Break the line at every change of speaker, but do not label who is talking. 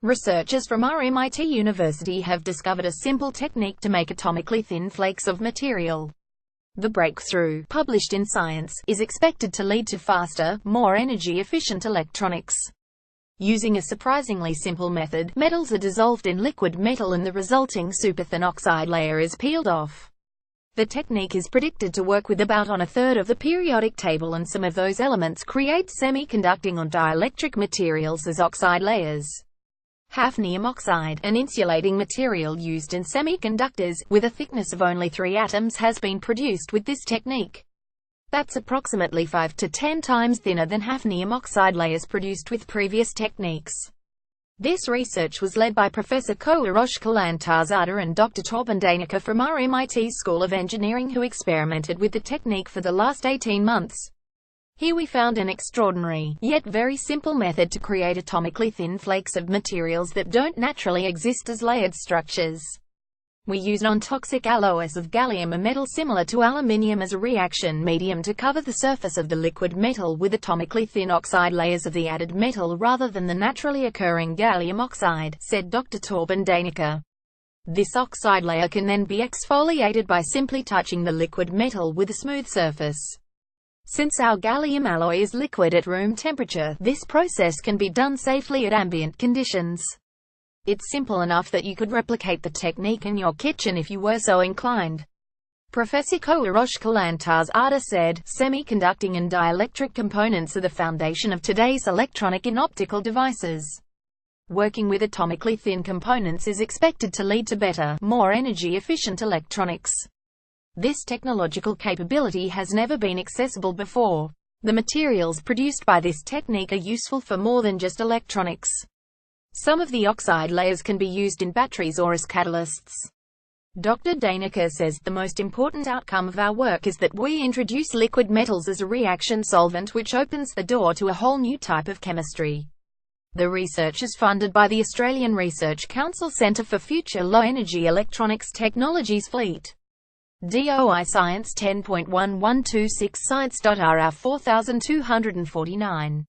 Researchers from RMIT University have discovered a simple technique to make atomically thin flakes of material. The breakthrough, published in Science, is expected to lead to faster, more energy-efficient electronics. Using a surprisingly simple method, metals are dissolved in liquid metal and the resulting superthin oxide layer is peeled off. The technique is predicted to work with about on a third of the periodic table, and some of those elements create semiconducting or dielectric materials as oxide layers. Hafnium oxide, an insulating material used in semiconductors, with a thickness of only 3 atoms, has been produced with this technique. That's approximately 5 to 10 times thinner than hafnium oxide layers produced with previous techniques. This research was led by Professor Kourosh Kalantarzada and Dr. Torben Danica from RMIT's School of Engineering, who experimented with the technique for the last 18 months. Here we found an extraordinary, yet very simple method to create atomically thin flakes of materials that don't naturally exist as layered structures. We use non-toxic alloys of gallium, a metal similar to aluminium, as a reaction medium to cover the surface of the liquid metal with atomically thin oxide layers of the added metal rather than the naturally occurring gallium oxide, said Dr. Torben Danica. This oxide layer can then be exfoliated by simply touching the liquid metal with a smooth surface. Since our gallium alloy is liquid at room temperature, this process can be done safely at ambient conditions. It's simple enough that you could replicate the technique in your kitchen if you were so inclined. Professor Kourosh Kalantarzada said, "Semiconducting and dielectric components are the foundation of today's electronic and optical devices. Working with atomically thin components is expected to lead to better, more energy-efficient electronics. This technological capability has never been accessible before. The materials produced by this technique are useful for more than just electronics. Some of the oxide layers can be used in batteries or as catalysts." Dr. Danica says, "The most important outcome of our work is that we introduce liquid metals as a reaction solvent, which opens the door to a whole new type of chemistry." The research is funded by the Australian Research Council Centre for Future Low-Energy Electronics Technologies Fleet. DOI Science 10.1126 Science.RR 4249